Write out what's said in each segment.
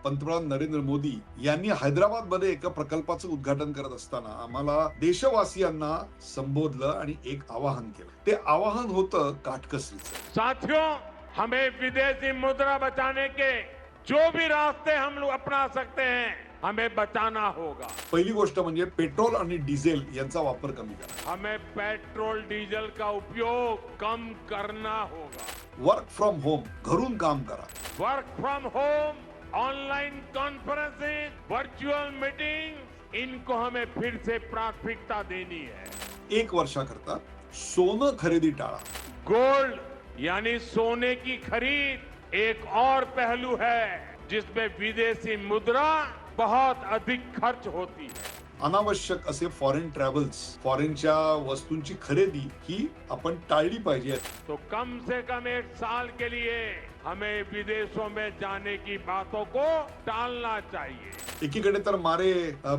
पंतप्रधान नरेंद्र मोदी यांनी हैदराबादमध्ये एका प्रकल्पाचं उद्घाटन करत असताना आम्हाला देशवासियांना संबोधलं आणि एक आवाहन केलं. ते आवाहन होतं काटकसरीचं. साथियों, हमें विदेशी मुद्रा बचाने के जो भी रास्ते हम लोग अपना सकते हैं, हमें बचाना होगा. पहिली गोष्ट म्हणजे पेट्रोल आणि डिझेल यांचा वापर कमी करा. हमें पेट्रोल डीजल का उपयोग कम करना होगा. वर्क फ्रॉम होम, घरून काम करा. Work from home, online conferencing, virtual meeting, इनको हमें फिर से प्राथमिकता देनी है. 1 वर्षाकरता सोनं खरेदी टाळा. गोल्ड यानी सोने की खरीद एक और पहलू है जिसमें विदेशी मुद्रा बहुत अधिक खर्च होती है. अनावश्यक असे फॉरेन ट्रॅव्हल्स, फॉरेनच्या वस्तूंची खरेदी ही आपण टाळली पाहिजे. तो कम से कम 1 साल के लिए हमें विदेशों में जाने की बातों को टालना चाहिए. एकीकडे तर मारे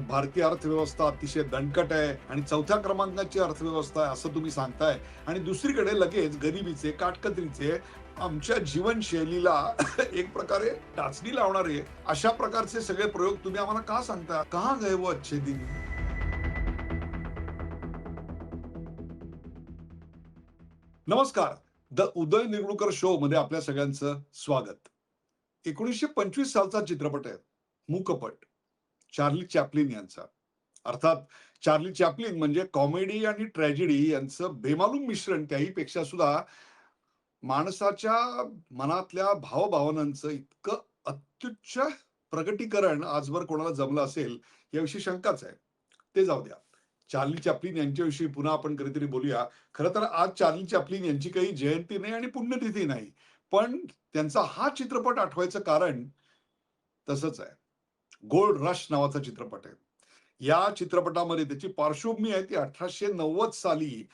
भारतीय अर्थव्यवस्था अतिशय दणकट आहे आणि 4थ्या क्रमांकाची अर्थव्यवस्था आहे असं तुम्ही सांगताय, आणि दुसरीकडे लगेच गरिबीचे, काटकसरीचे, आमच्या जीवनशैलीला एक प्रकारे टाचणी लावणारे अशा प्रकारचे सगळे प्रयोग तुम्ही आम्हाला का सांगता? कहा गए वो अच्छे दिन? नमस्कार, द उदय निरगुडकर शो मध्ये आपल्या सगळ्यांचं स्वागत. 1925 सालचा चित्रपट आहे, मूकपट, चार्ली चॅप्लिन यांचा. अर्थात चार्ली चॅप्लिन म्हणजे कॉमेडी आणि ट्रॅजेडी यांचं बेमालूम मिश्रण. त्याही पेक्षा सुद्धा माणसाच्या मनातल्या भावभावनांचं इतकं अत्युच्च प्रगटीकरण आजवर कोणाला जमलं असेल याविषयी शंकाच आहे. ते जाऊ द्या. चार्ली चॅप्लिन यांच्याविषयी पुन्हा आपण कधीतरी बोलूया. खरं तर आज चार्ली चॅप्लिन यांची काही जयंती नाही आणि पुण्यतिथी नाही, पण त्यांचा हा चित्रपट आठवायचं कारण तसंच आहे. गोल्ड रश नावाचा चित्रपट आहे. या चित्रपटामध्ये त्याची पार्श्वभूमी आहे ती 1890 साली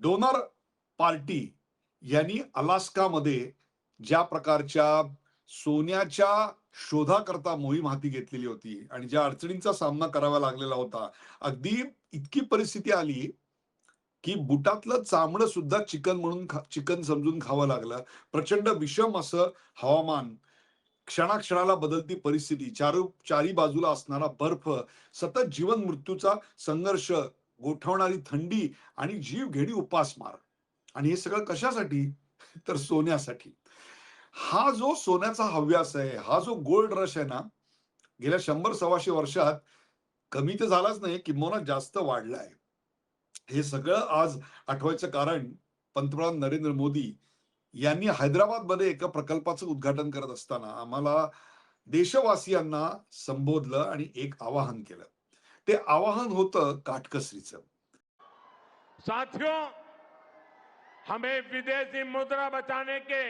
डोनर पार्टी यांनी अलास्कामध्ये ज्या प्रकारच्या सोन्याच्या शोधाकरता मोहीम हाती घेतलेली होती आणि ज्या अडचणींचा सामना करावा लागलेला होता. अगदी इतकी परिस्थिती आली की बुटातलं चामडं सुद्धा चिकन म्हणून चिकन समजून खावं लागलं. प्रचंड विषम असं हवामान, क्षणाक्षणाला बदलती परिस्थिती, चारी बाजूला असणारा बर्फ, सतत जीवन मृत्यूचा संघर्ष, गोठवणारी थंडी आणि जीव घेणी उपासमार. आणि हे सगळं कशासाठी? तर सोन्यासाठी. हा जो सोन्याचा हव्यास आहे, हा जो गोल्ड रश आहे ना, गेल्या 100-125 वर्षात कमी तर झालाच नाही, किंबहुना जास्त वाढलाय. हे सगळं आज आठवायचं कारण पंतप्रधान नरेंद्र मोदी यांनी हैदराबादमध्ये एका प्रकल्पाचं उद्घाटन करत असताना आम्हाला देशवासियांना संबोधलं आणि एक आवाहन केलं. ते आवाहन होतं काटकसरीचं. साथियों, हमें विदेशी मुद्रा बचाने के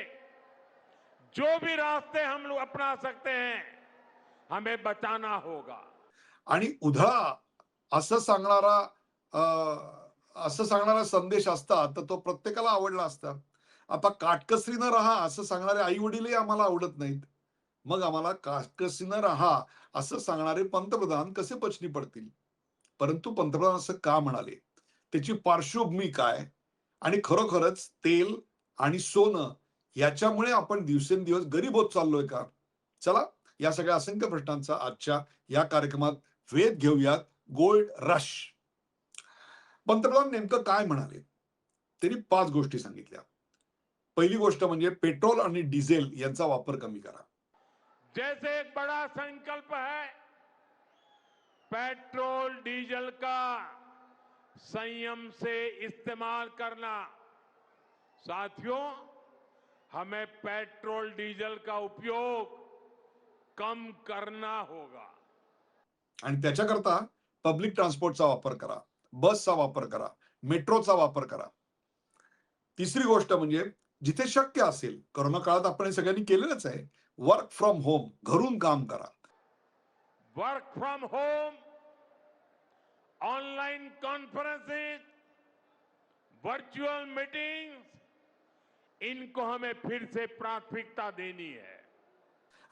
जो भी रास्ते हम लोग अपना सकते हैं, हमें बचाना होगा. आणि उधळा असं सांगणारा असं सांगणारा संदेश असता तर तो प्रत्येकाला आवडला असता. आता काटकसरीनं राहा असं सांगणारे आई वडीलही आम्हाला आवडत नाहीत. मग आम्हाला काटकसरीनं राहा असं सांगणारे पंतप्रधान कसे पचनी पडतील? परंतु पंतप्रधान असं का म्हणाले? त्याची पार्श्वभूमी काय? आणि खरोखरच तेल आणि सोनं याच्यामुळे आपण दिवसेंदिवस गरीब होत चाललोय का? चला, या सगळ्या असंख्य प्रश्नांचा आजच्या या कार्यक्रमात वेध घेऊयात. Gold rush. पंतप्रधान नेमकं काय म्हणाले? त्यांनी 5 गोष्टी सांगितल्या. पहिली गोष्ट म्हणजे पेट्रोल आणि डिझेल यांचा वापर कमी करा. जैसे एक बड़ा संकल्प है पेट्रोल डीजल का संयम से इस्तेमाल करना. साथियों, हमें पेट्रोल डीजल का उपयोग कम करना होगा. आणि त्याच्याकरता पब्लिक ट्रान्सपोर्टचा वापर करा, बसचा वापर करा, मेट्रोचा वापर करा. तिसरी गोष्ट म्हणजे जिथे शक्य असेल, कोरोना काळात आपण हे सगळ्यांनी केलेलंच आहे, वर्क फ्रॉम होम, घरून काम करा. Work from home, online conferencing, virtual meetings, इनको हमें फिर से प्राथमिकता देनी है.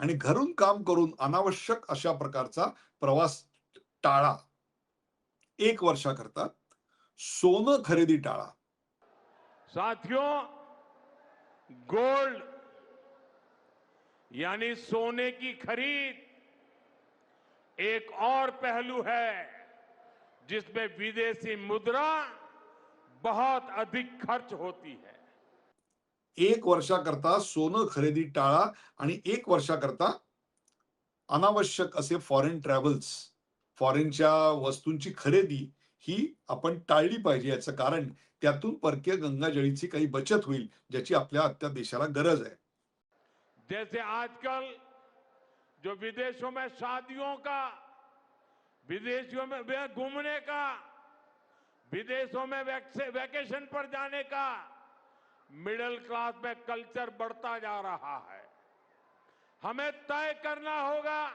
आणि घरून काम करून अनावश्यक अशा प्रकारचा प्रवास टाळा. 1 वर्षाकरता सोनं खरेदी टाळा. साथियों, गोल्ड यानी सोने की खरीद एक और पहलू है जिसमें विदेशी मुद्रा बहुत अधिक खर्च होती है। 1 वर्षाकरता सोनं खरेदी टाळा आणि 1 वर्षाकरता अनावश्यक असे फॉरेन ट्रॅव्हल्स, फॉरेनच्या वस्तूंची खरेदी ही आपण टाळली पाहिजे. याचं कारण त्यातून परकीय गंगाजळीची काही बचत होईल, ज्याची आपल्या देशाला गरज आहे. जैसे आजकल जो विदेशों में शादियों का, विदेशों में घूमने का, विदेशों में वैकेशन पर जाने का मिडिल क्लास में कल्चर बढ़ता जा रहा है। हमें तय करना होगा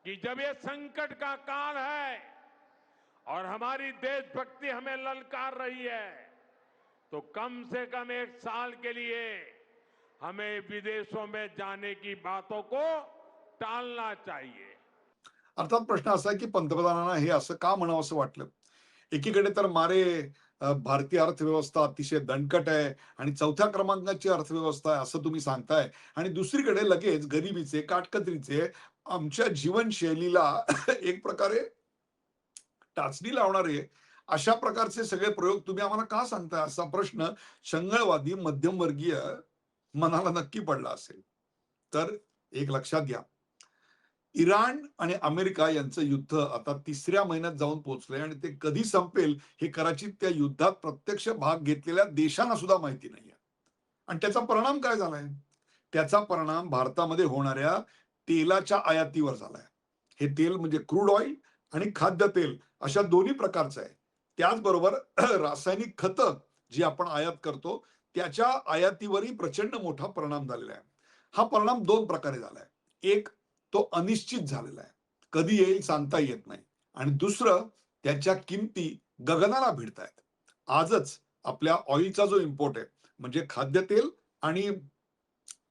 कि जब ये संकट का काल है और हमारी देशभक्ति हमें ललकार रही है, तो कम से कम 1 साल के लिए हमें विदेशों में जाने की बातों को टालना चाहिए। अर्थात प्रश्न असा आहे की पंतप्रधानांना हे असं का म्हणावं असं वाटलं. एकीकडे तर भारतीय अर्थव्यवस्था अतिशय दणकट आहे आणि 4थ्या क्रमांकाची अर्थव्यवस्था आहे असं तुम्ही सांगताय आणि दुसरीकडे लगेच गरिबीचे, काटकसरीचे, आमच्या जीवनशैलीला एक प्रकारे टाचणी लावणारे अशा प्रकारचे सगळे प्रयोग तुम्ही आम्हाला का सांगताय, असा प्रश्न शंगळवादी मध्यमवर्गीय मनाला नक्की पडला असेल. तर एक लक्षात घ्या, इराण आणि अमेरिका यांचं युद्ध आता 3ऱ्या महिन्यात जाऊन पोहोचलंय आणि ते कधी संपेल हे कदाचित त्या युद्धात प्रत्यक्ष भाग घेतलेल्या देशांना सुद्धा माहिती नाहीये. आणि त्याचा परिणाम काय झालाय? त्याचा परिणाम भारतामध्ये होणाऱ्या तेलाच्या आयातीवर झालाय. हे तेल म्हणजे क्रूड ऑइल आणि खाद्यतेल अशा दोन्ही प्रकारचं आहे. त्याचबरोबर रासायनिक खतं जी आपण आयात करतो त्याच्या आयातीवरही प्रचंड मोठा परिणाम झालेला आहे. हा परिणाम 2 प्रकारे झालाय. एक, तो अनिश्चित झालेला आहे. कधी येईल सांगता येत नाही. आणि दुसरं, त्याच्या किमती गगनाला भिडतायत. आजच आपल्या ऑइलचा जो इम्पोर्ट आहे म्हणजे खाद्यतेल आणि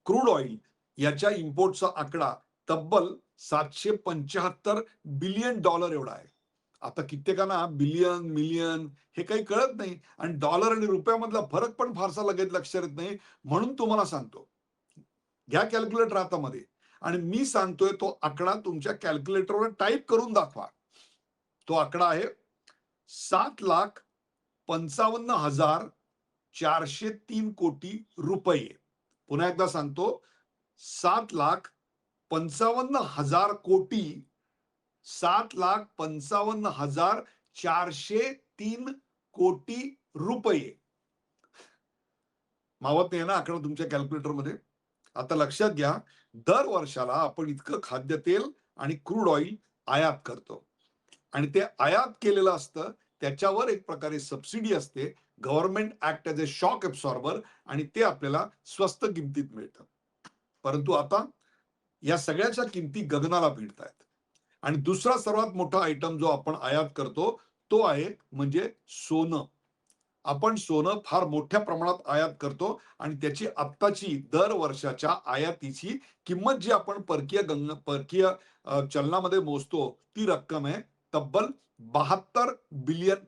क्रूड ऑइल याच्या इम्पोर्टचा आकडा तब्बल $775 बिलियन एवढा आहे. आता कित्येकांना बिलियन, मिलियन हे काही कळत नाही आणि डॉलर आणि रुपयामधला फरक पण फारसा लगेच लक्षात येत नाही. म्हणून तुम्हाला सांगतो, घ्या कॅल्क्युलेटर हातामध्ये आणि मी सांगतोय तो आकडा तुमच्या कॅल्क्युलेटरवर टाईप करून दाखवा. तो आकडा आहे 7,55,403 कोटी रुपये. पुन्हा एकदा सांगतो, 7,55,000 कोटी, 7,55,403 कोटी रुपये. मावत नाही ना आकडा तुमच्या कॅल्क्युलेटरमध्ये? आता लक्षात घ्या, दर वर्षाला आपण इतकं खाद्यतेल आणि क्रूड ऑइल आयात करतो आणि ते आयात केलेलं असतं, त्याच्यावर एक प्रकारे सबसिडी असते. Government act as a shock absorber आणि ते आपल्याला स्वस्त किमतीत मिळतं. परंतु आता या सगळ्याच्या किमती गगनाला भिडतायत आणि दुसरा सर्वात मोठा आयटम जो आपण आयात करतो तो आहे म्हणजे सोनं. आपण सोनं फार मोठ्या प्रमाणात आयात करतो आणि त्याची आत्ताची दर वर्षाच्या आयातीची किंमत जी आपण परकीय चलनामध्ये मोजतो ती रक्कम आहे तब्बल $72 बिलियन.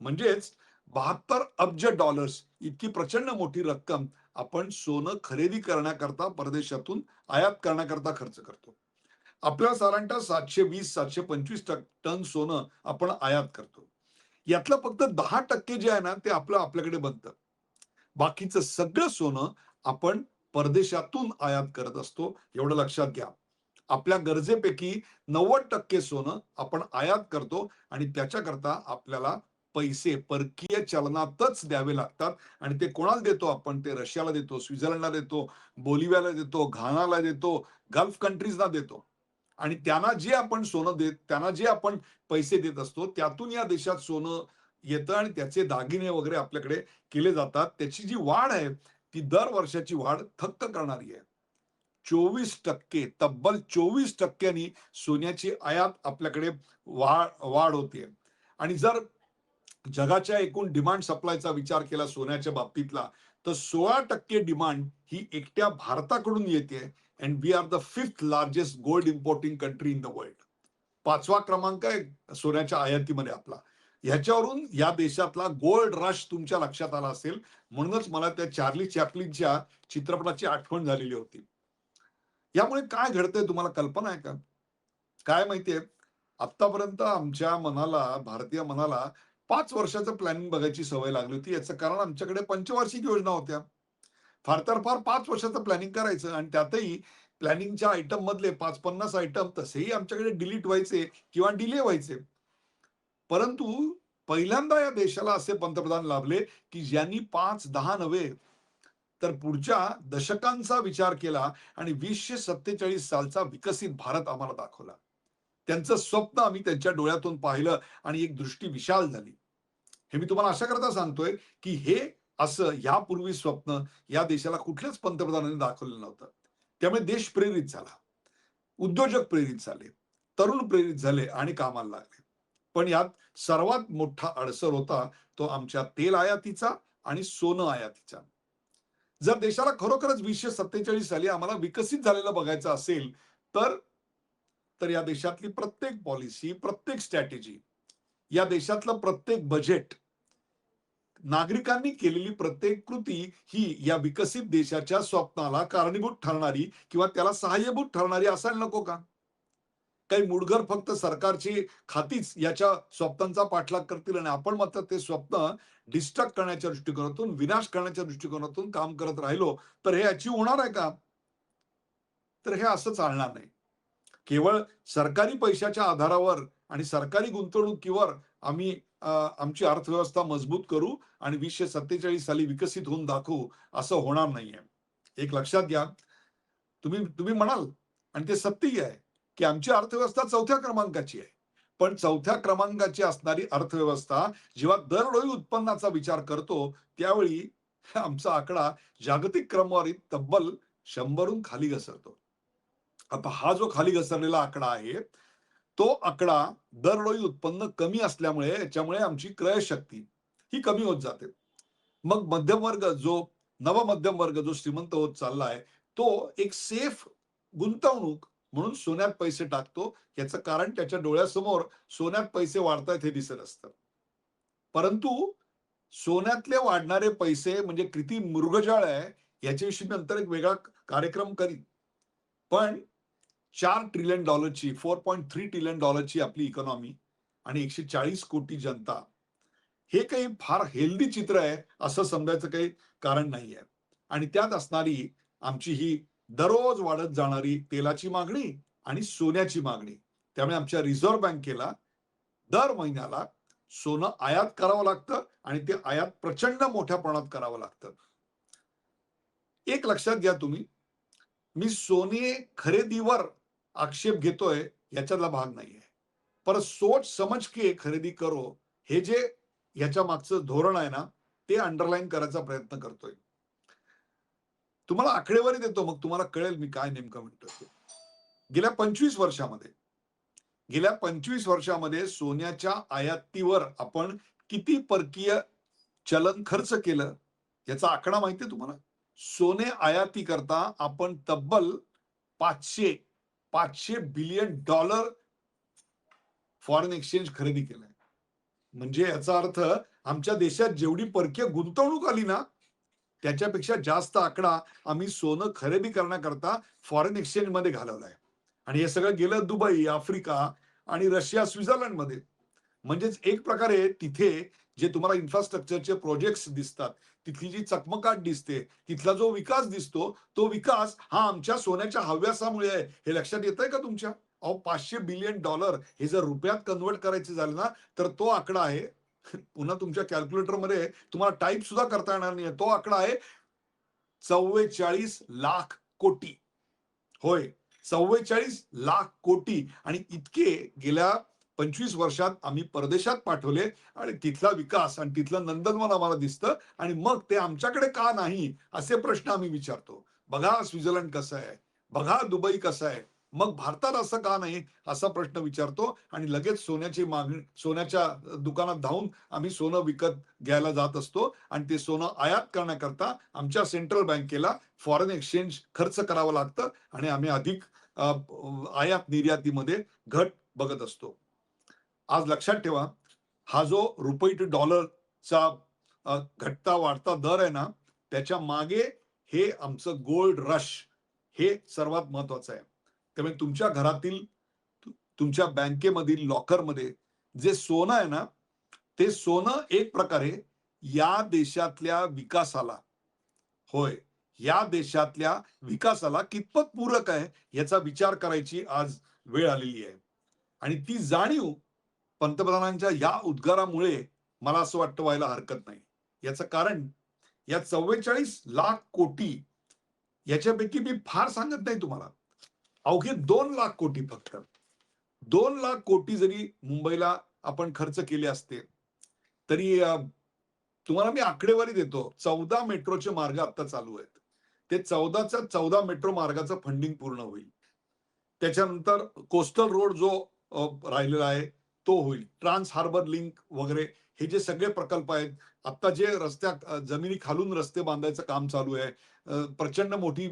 म्हणजेच 72 अब्ज डॉलर्स इतकी प्रचंड मोठी रक्कम आपण सोनं खरेदी करण्याकरता परदेशातून आयात करण्याकरता खर्च करतो. आपल्या साधारणतः 720-725 टन सोनं आपण आयात करतो. यातलं फक्त 10% जे आहे ना ते आपल्याकडे बनतं. बाकीचं सगळं सोनं आपण परदेशातून आयात करत असतो, एवढं लक्षात घ्या. आपल्या गरजेपैकी 90% सोनं आपण आयात करतो आणि त्याच्याकरता आपल्याला पैसे परकीय चलनातच द्यावे लागतात. आणि ते कोणाला देतो आपण? ते रशियाला देतो, स्वित्झर्लंडला देतो, बोलिव्हियाला देतो, घानाला देतो, गल्फ कंट्रीजला देतो. आणि त्यांना जे आपण पैसे देत असतो त्यातून या देशात सोनं येतं आणि त्याचे दागिने वगैरे आपल्याकडे केले जातात. त्याची जी वाढ आहे ती दर वर्षाची वाढ थक्क करणारी आहे. 24%, तब्बल 24% सोन्याची आयात आपल्याकडे वाढ होते. आणि जर जगाच्या एकूण डिमांड सप्लायचा विचार केला सोन्याच्या बाबतीतला तर 16% डिमांड ही एकट्या भारताकडून येते. And we are the 5th largest gold importing country in the world. 5वा क्रमांक आहे सोन्याच्या आयातीमध्ये आपला. ह्याच्यावरून या देशातला गोल्ड रश तुमच्या लक्षात आला असेल. म्हणूनच मला त्या चार्ली चॅप्लिनच्या चित्रपटाची आठवण झालेली होती. यामुळे काय घडतंय तुम्हाला कल्पना आहे का? काय माहितीये, आत्तापर्यंत आमच्या मनाला, भारतीय मनाला 5 वर्षाचं प्लॅनिंग बघायची सवय लागली होती. याचं कारण आमच्याकडे पंचवार्षिक योजना होत्या. फार तर फार 5 वर्षाचं प्लॅनिंग करायचं आणि त्यातही प्लॅनिंगच्या आयटम मधले 5-50 आयटम तसेही आमच्याकडे डिलीट व्हायचे किंवा डिले व्हायचे. परंतु पहिल्यांदा या देशाला असे पंतप्रधान लाभले, की ज्यांनी 5-10 नव्हे, तर पुढच्या दशकांचा विचार केला आणि 2047 सालचा विकसित भारत आम्हाला दाखवला. त्यांचं स्वप्न आम्ही त्यांच्या डोळ्यातून पाहिलं आणि एक दृष्टी विशाल झाली. हे मी तुम्हाला अशा करता सांगतोय, की हे असं यापूर्वी स्वप्न या देशाला कुठल्याच पंतप्रधानांनी दाखवलेलं नव्हतं. त्यामुळे देश प्रेरित झाला. उद्योजक प्रेरित झाले, तरुण प्रेरित झाले आणि कामाला लागले. पण यात सर्वात मोठा अडसर होता तो आमच्या तेल आयातीचा आणि सोनं आयातीचा. जर देशाला खरोखरच 2047 साली आम्हाला विकसित झालेलं बघायचं असेल, तर तर या देशातली प्रत्येक पॉलिसी, प्रत्येक स्ट्रॅटेजी, या देशातलं प्रत्येक बजेट, नागरिकांनी केलेली प्रत्येक कृती ही या विकसित देशाच्या स्वप्नाला कारणीभूत ठरणारी किंवा त्याला सहाय्यभूत ठरणारी असायला नको का? काही मुडघर फक्त सरकारची खातीच याच्या स्वप्नांचा पाठलाग करतील आणि आपण मात्र ते स्वप्न डिस्ट्रक्ट करण्याच्या दृष्टिकोनातून, विनाश करण्याच्या दृष्टिकोनातून काम करत राहिलो, तर हे अचीव्ह होणार आहे का? तर हे असं चालणार नाही. केवळ सरकारी पैशाच्या आधारावर आणि सरकारी गुंतवणुकीवर आम्ही आमची अर्थव्यवस्था मजबूत करू आणि 2047 साली विकसित होऊन दाखवू, असं होणार नाहीये. एक लक्षात घ्या, तुम्ही तुम्ही म्हणाल आणि ते सत्यही आहे, की आमची अर्थव्यवस्था 4थ्या क्रमांकाची आहे. पण 4थ्या क्रमांकाची असणारी अर्थव्यवस्था जेव्हा दरडोई उत्पन्नाचा विचार करतो, त्यावेळी आमचा आकडा जागतिक क्रमवारीत तब्बल 100 खाली घसरतो. आता हा जो खाली घसरलेला आकडा आहे, तो आकडा दरडोई उत्पन्न कमी असल्यामुळे याच्यामुळे आमची क्रयशक्ती ही कमी होत जाते. मग मध्यम वर्ग जो नवमध्यम वर्ग जो श्रीमंत होत चाललाय, तो एक सेफ गुंतवणूक म्हणून सोन्यात पैसे टाकतो. याचं कारण त्याच्या डोळ्यासमोर सोन्यात पैसे वाढतायत हे दिसत असतं. परंतु सोन्यातले वाढणारे पैसे म्हणजे किती मृगजळ आहे, याच्याविषयी नंतर एक वेगळा कार्यक्रम करीन. पण $4 ट्रिलियन 4.3 ट्रिलियन डॉलरची आपली इकॉनॉमी आणि 140 कोटी जनता, हे काही फार हेल्दी चित्र आहे असं समजायचं काही कारण नाहीये. आणि त्यात असणारी आमची ही दररोज वाढत जाणारी तेलाची मागणी आणि सोन्याची मागणी. त्यामुळे आमच्या रिझर्व्ह बँकेला दर महिन्याला सोनं आयात करावं लागतं आणि ते आयात प्रचंड मोठ्या प्रमाणात करावं लागतं. एक लक्षात घ्या तुम्ही, मी सोने खरेदीवर आक्षेप घेतोय याच्यातला भाग नाहीये. पर सोच समझ के खरेदी करो, हे जे ह्याच्या मागचं धोरण आहे ना, ते अंडरलाईन करायचा प्रयत्न करतोय. तुम्हाला आकडेवारी देतो, मग तुम्हाला कळेल मी काय नेमकं म्हणतोय ते. गेल्या 25 वर्षामध्ये गेल्या 25 वर्षामध्ये सोन्याच्या आयातीवर आपण किती परकीय चलन खर्च केलं, याचा आकडा माहिती आहे तुम्हाला? सोने आयाती करता आपण तब्बल 500 500 बिलियन डॉलर फॉरेन एक्सचेंज खरेदी केलंय. म्हणजे याचा अर्थ आमच्या देशात जेवढी परकीय गुंतवणूक आली ना, त्याच्यापेक्षा जास्त आकडा आम्ही सोनं खरेदी करण्याकरता फॉरेन एक्सचेंजमध्ये घालवलाय. आणि हे सगळं गेलं दुबई, आफ्रिका आणि रशिया, स्वित्झर्लंडमध्ये. म्हणजेच एक प्रकारे तिथे जे तुम्हाला इन्फ्रास्ट्रक्चरचे प्रोजेक्ट्स दिसतात, तिथली जी चकमकाट दिसते, तिथला जो विकास दिसतो, तो विकास हा आमच्या सोन्याच्या हव्यासामुळे आहे. हे लक्षात येतंय का तुमच्या? अहो, $500 बिलियन हे जर रुपयात कन्व्हर्ट करायचे झाले ना, तर तो आकडा आहे. पुन्हा तुमच्या कॅल्क्युलेटरमध्ये तुम्हाला टाइप सुद्धा करता येणार नाहीये. तो आकडा आहे 44 लाख कोटी. होय, 44 लाख कोटी. आणि इतके गेल्या 25 वर्षात आम्ही परदेशात पाठवले आणि तिथला विकास आणि तिथलं नंदनवन आम्हाला दिसतं आणि मग ते आमच्याकडे का नाही असे प्रश्न आम्ही विचारतो. बघा स्वित्झर्लंड कसं आहे, बघा दुबई कसं आहे, मग भारतात असं का नाही असा प्रश्न विचारतो आणि लगेच सोन्याची मागणी, सोन्याच्या दुकानात धावून आम्ही सोनं विकत घ्यायला जात असतो आणि ते सोनं आयात करण्याकरता आमच्या सेंट्रल बँकेला फॉरेन एक्सचेंज खर्च करावं लागतं आणि आम्ही अधिक आयात निर्यातीमध्ये घट बघत असतो. आज लक्षात ठेवा, हा जो रुपये टू डॉलरचा घटता वाढता दर आहे ना, त्याच्या मागे हे आमचं गोल्ड रश, हे सर्वात महत्वाचं आहे. त्यामुळे तुमच्या घरातील तुमच्या बँकेमधील लॉकरमध्ये जे सोनं आहे ना, ते सोनं एक प्रकारे या देशातल्या विकासाला, होय, या देशातल्या विकासाला कितपत पूरक आहे याचा विचार करायची आज वेळ आलेली आहे. आणि ती जाणीव पंतप्रधानांच्या या उद्गारामुळे मला असं वाटतं व्हायला हरकत नाही. याचं कारण या 44 लाख कोटी याच्यापैकी मी फार सांगत नाही तुम्हाला. अवघे 2 लाख कोटी फक्त. 2 लाख कोटी जरी मुंबईला आपण खर्च केले असते, तरी तुम्हाला मी आकडेवारी देतो. 14 मेट्रोचे मार्ग आता चालू आहेत. ते 14च्या 14 मेट्रो मार्गाचं फंडिंग पूर्ण होईल. त्याच्यानंतर कोस्टल रोड जो राहिलेला आहे तो होईल. ट्रान्स हार्बर लिंक वगैरे हे जे सगळे प्रकल्प आहेत. आता जे जमिनी खालून रस्ते बांधायचं काम चालू आहे. प्रचंड मोठी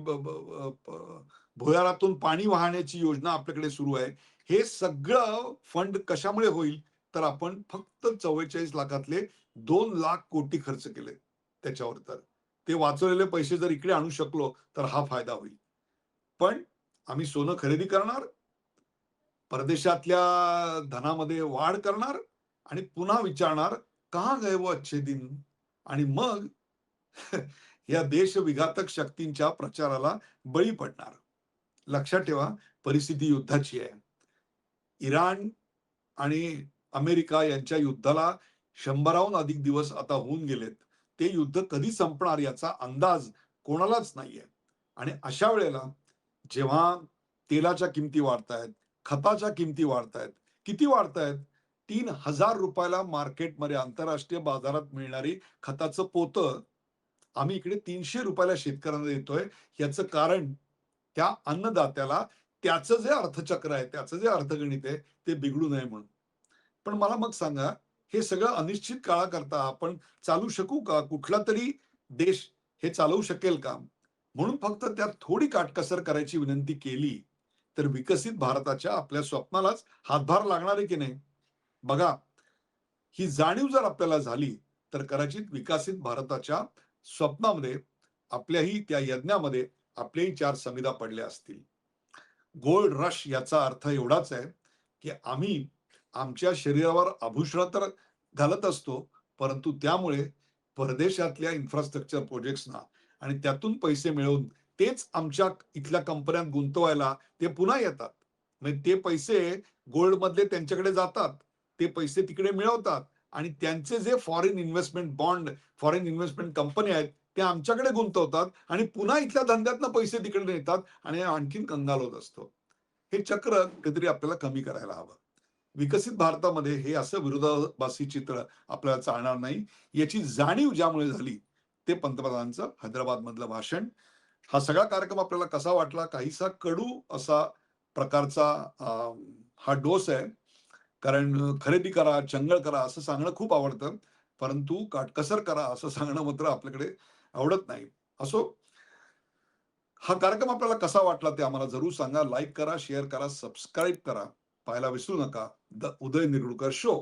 भुयारातून पाणी वाहण्याची योजना आपल्याकडे सुरू आहे. हे सगळं फंड कशामुळे होईल? तर आपण फक्त 44 लाखातले 2 लाख कोटी खर्च केले त्याच्यावर. तर ते वाचवलेले पैसे जर इकडे आणू शकलो तर हा फायदा होईल. पण आम्ही सोनं खरेदी करणार, परदेशातल्या धनामध्ये वाढ करणार आणि पुन्हा विचारणार, "कहाँ गए वो अच्छे दिन?" आणि मग या देशविघातक शक्तींच्या प्रचाराला बळी पडणार. लक्षात ठेवा, परिस्थिती युद्धाची आहे. इराण आणि अमेरिका यांच्या युद्धाला 100हून अधिक दिवस आता होऊन गेलेत. ते युद्ध कधी संपणार याचा अंदाज कोणालाच नाहीये. आणि अशा वेळेला जेव्हा तेलाच्या किमती वाढतायत, खताच्या किमती वाढतायत. किती वाढतायत? ₹3000 ला मार्केटमध्ये आंतरराष्ट्रीय बाजारात मिळणारी खताचं पोतं आम्ही इकडे ₹300 ला शेतकऱ्यांना देतोय. याचं कारण त्या अन्नदात्याला त्याचं जे अर्थचक्र आहे, त्याचं जे अर्थगणित आहे, ते बिघडू नये म्हणून. पण मला मग सांगा, हे सगळं अनिश्चित काळाकरता आपण चालू शकू का? कुठला तरी देश हे चालवू शकेल का? म्हणून फक्त त्यात थोडी काटकसर करायची विनंती केली, तर विकसित भारताच्या आपल्या स्वप्नालाच हातभार लागणार आहे की नाही? बघा, ही जाणीव जर आपल्याला झाली, तर कदाचित विकसित भारताच्या स्वप्नामध्ये, आपल्याही त्या यज्ञामध्ये आपलेही 4 समिधा पडल्या असतील. गोल्ड रश याचा अर्थ एवढाच आहे, की आम्ही आमच्या शरीरावर आभूषणं तर घालत असतो, परंतु त्यामुळे परदेशातल्या इन्फ्रास्ट्रक्चर प्रोजेक्ट्सना आणि त्यातून पैसे मिळवून तेच आमच्या इथल्या कंपन्यात गुंतवायला ते पुन्हा येतात. म्हणजे ते पैसे गोल्डमधले त्यांच्याकडे जातात. ते पैसे तिकडे मिळवतात आणि त्यांचे जे foreign investment bond, foreign investment company आहेत, ते आमच्याकडे गुंतवतात आणि पुन्हा इथल्या धंद्यातनं पैसे तिकडे नेतात आणि आणखीन कंगाल होत असतो. हे चक्र कधीतरी आपल्याला कमी करायला हवं. विकसित भारतामध्ये हे असं विरोधाभासी चित्र आपल्याला चालणार नाही. याची जाणीव ज्यामुळे झाली, ते पंतप्रधानांचं हैदराबादमधलं भाषण. हा सगळा कार्यक्रम आपल्याला कसा वाटला? काहीसा कडू असा प्रकारचा हा डोस आहे. कारण खरेदी करा, चंगळ करा असं सांगणं खूप आवडतं. परंतु काटकसर करा असं सांगणं मात्र आपल्याकडे आवडत नाही. असो, हा कार्यक्रम आपल्याला कसा वाटला ते आम्हाला जरूर सांगा. लाईक करा, शेअर करा, सबस्क्राईब करा. पाहायला विसरू नका. The Uday Nigdukar show.